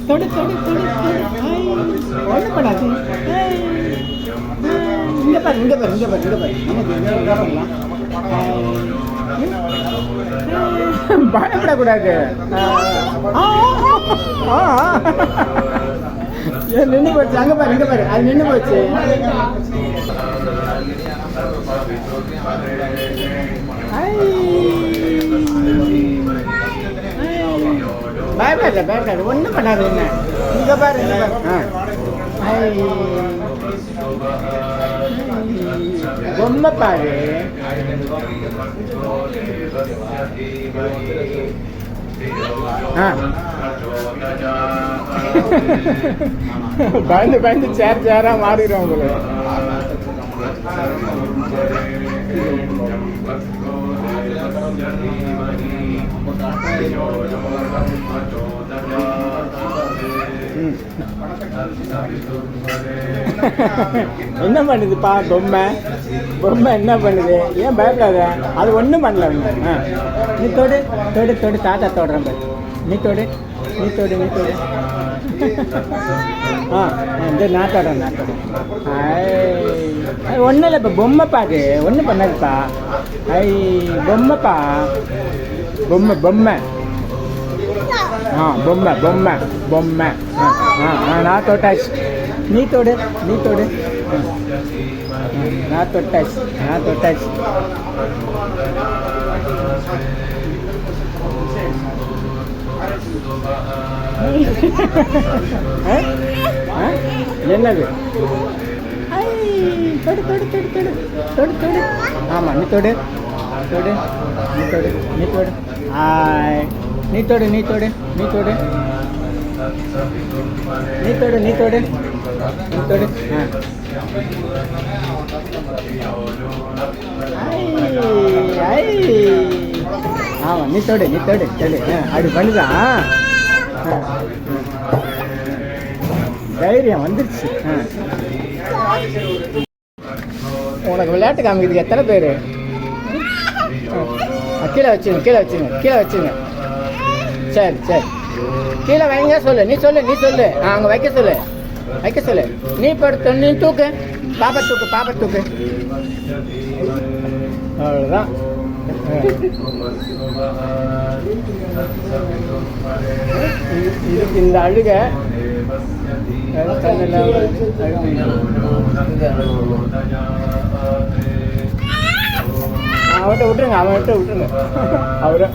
தொடு தொடு தொடு ஒன்றும் பண்ணாது. இங்கே பாரு இங்கே பாரு இங்கே பாரு இங்கே பாரு நமக்கு பயப்படக்கூடாது. நின்று போச்சு. அங்கே பாரு இங்கே பாரு அது நின்று போச்சு. பயப்படாது பயப்படாது ஒன்றும் பண்ணாது. என்ன இங்கே பாரு இங்கே பாரு. பொம்மை பாரு. பயந்து பயந்து சேர் சேரா மாறிடும் உங்களுக்கு. என்ன பண்ணுதுப்பா பொம்மை? பொம்மை என்ன பண்ணுது? ஏன் பயப்படாத, அது ஒன்றும் பண்ணல. நீ தொடு தொடு தொடு, தாத்தா தொடுறேன் பாரு. நீ தொடு நீ தொடு நீ தொடு. இந்த நான் தொடுறேன் நான் தொடுறேன். அது ஒன்றும் இல்லை, இப்போ பொம்மைப்பா, அது ஒன்றும் பண்ணாதுப்பா. பொம்மைப்பா, பொம்மை பொம்மை. பொம்மை பொம்மை பொம்மை. நான் தொட்டாச்சு. நீ தொடு நீ தொடு. நான் தொட்டாச்சு நான் தொட்டாச்சு. என்னது? தொடு தொடு தொடு தொடு தொடு தொடு. ஆமாம், நீ தொடு தொடு நீ தொடு நீ தொடு. நீ தொடு நீ தொடு நீ தொடு நீ தொடு நீ தொடு நீ தொடு. ஆமாம், நீ தொடு நீ தொடு தொடு. அப்படி பண்ணுதான். தைரியம் வந்துருச்சு. உனக்கு விளையாட்டு காமிக்கிறதுக்கு எத்தனை பேர்? கீழே வச்சுங்க கீழே வச்சுங்க கீழே வச்சுங்க. சரி சரி, கீழே வைங்க. சொல்லு நீ சொல்லு நீ சொல்லு. அங்கே வைக்க சொல்லு வைக்க சொல்லு. நீ படுத்து நீ தூக்கு. பாப்பா தூக்கு பாப்பா தூக்கு. அவ்வளோதான். இதுக்கு இந்த அழுக அவன்கிட்ட விட்டுருங்க அவன்கிட்ட விட்டுருங்க. அவரை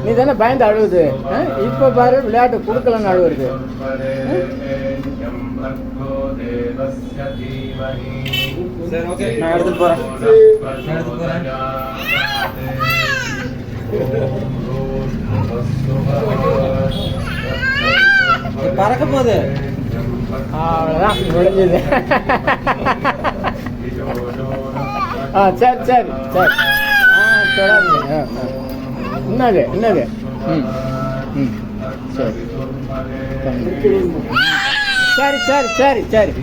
நீ தானே பயந்து அழுவுது. இப்ப பாரு, விளையாட்டு கொடுக்கலன்னு அழுவுறது. நான் எடுத்துட்டு போறேன். பறக்க போகுது. அவ்வளோதான், முடிஞ்சது. சரி சரி சரி. தொடாதீங்க. என்னது என்னது? சரி சரி சரி சரி சரி.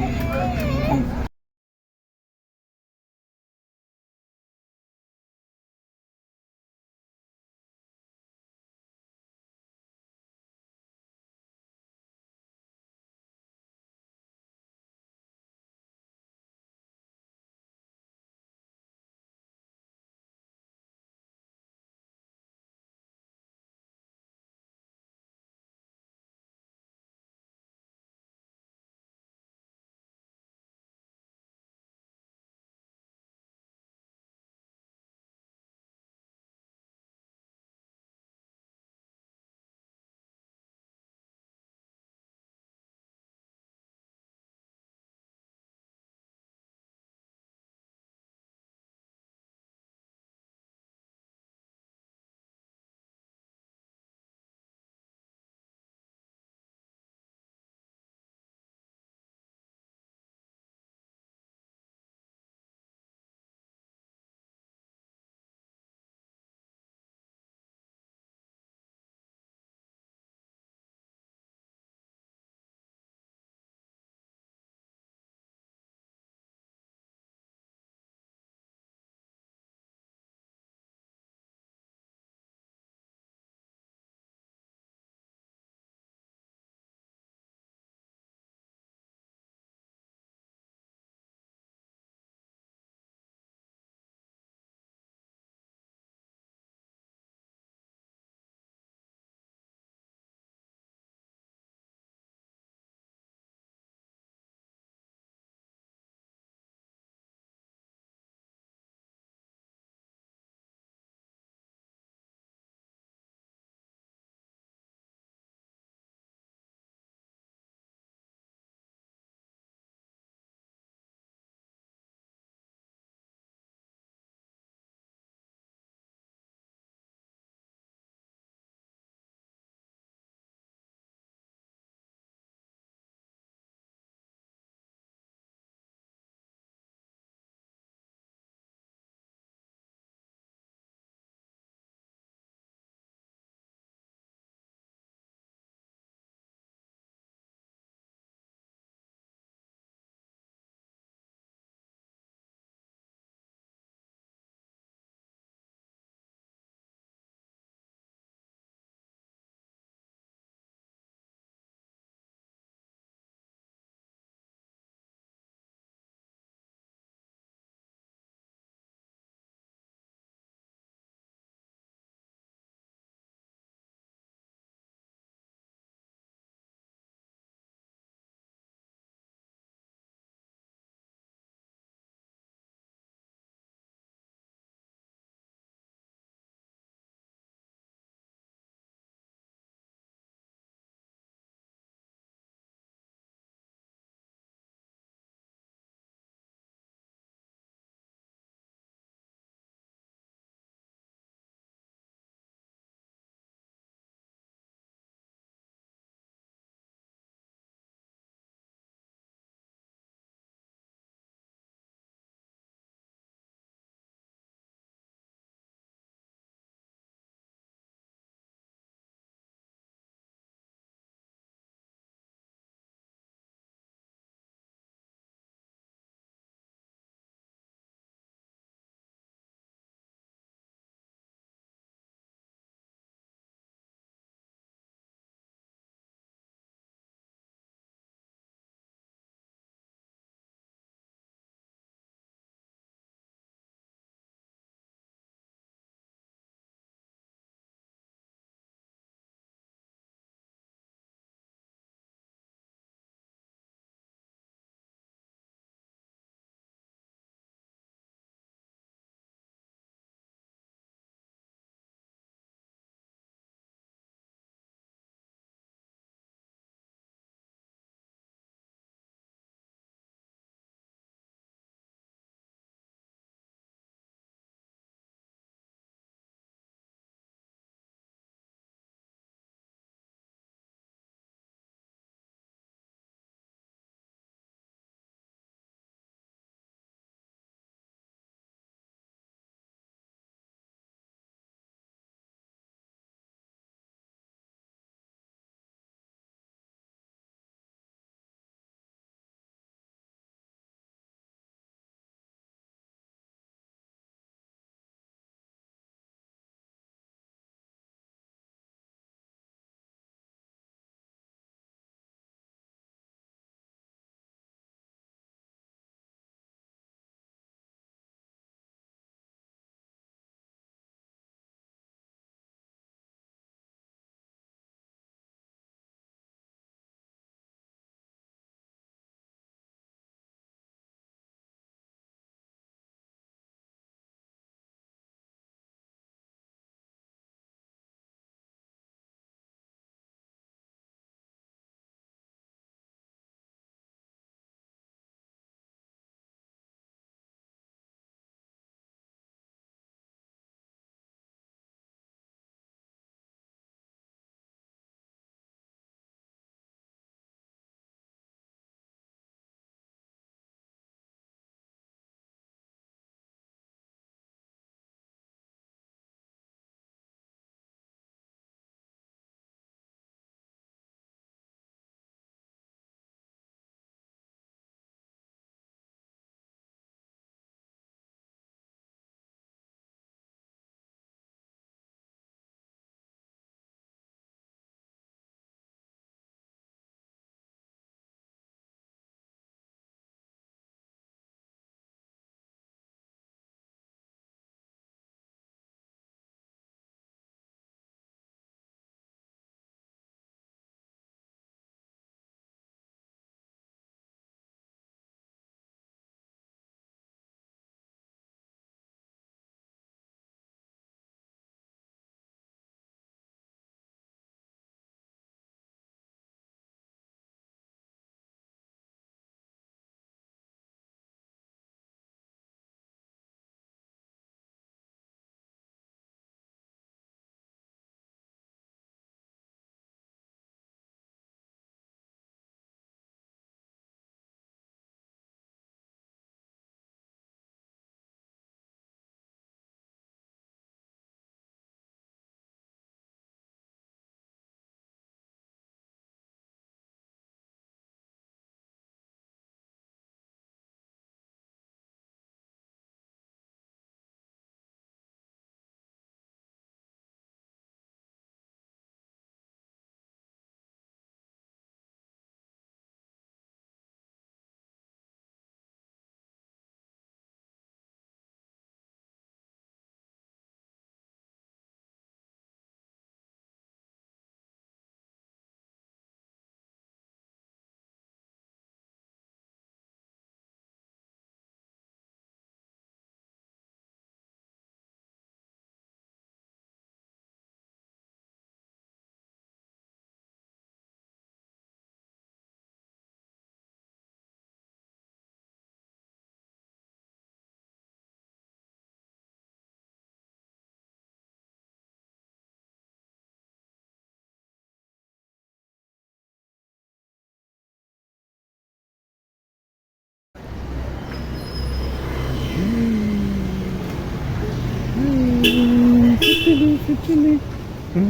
சுத்து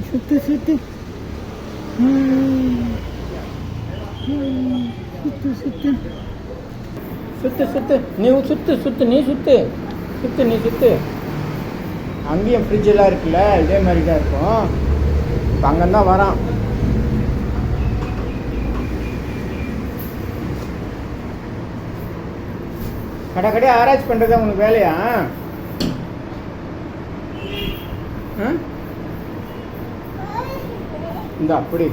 சுத்து சுத்து சுத்து சுத்து சுத்து சுத்து நீ சுத்து சுத்து நீ சுத்து சுத்து நீ சுத்து. அங்கேயும் ஃப்ரிட்ஜெல்லாம் இருக்குல்ல, இதே மாதிரி தான் இருக்கும். இப்போ அங்கேருந்தான் வரான். கடை கடையாக ஆராய்ச்சி பண்ணுறது உனக்கு வேலையா? இந்த அப்படி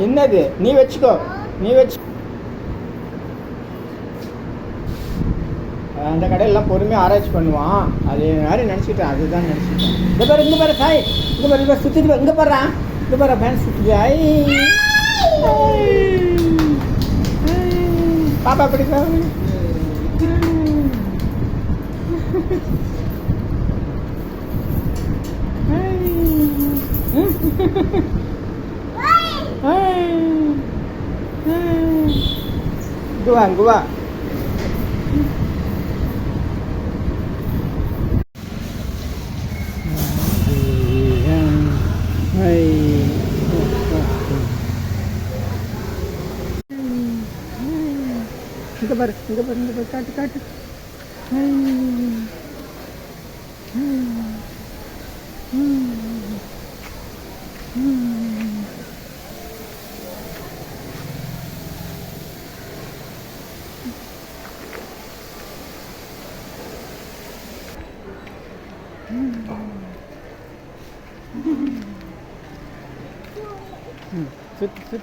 என்னது? நீ வச்சுக்கோ, நீ வச்சு. அந்த கடையெல்லாம் பொறுமையாக ஆராய்ச்சி பண்ணுவான். அதே மாதிரி நினச்சிக்கிட்டேன், அதுதான் நினச்சிக்கிட்டேன். இங்கே பாரு சாய், இங்கே பாரு சுற்றிட்டு இங்கே பாடுறான், இங்கே பாரு ஃபேன் சுற்றுது. பாப்பா பிடிக்கா Gua, gua. Iga bar, cut. Sit.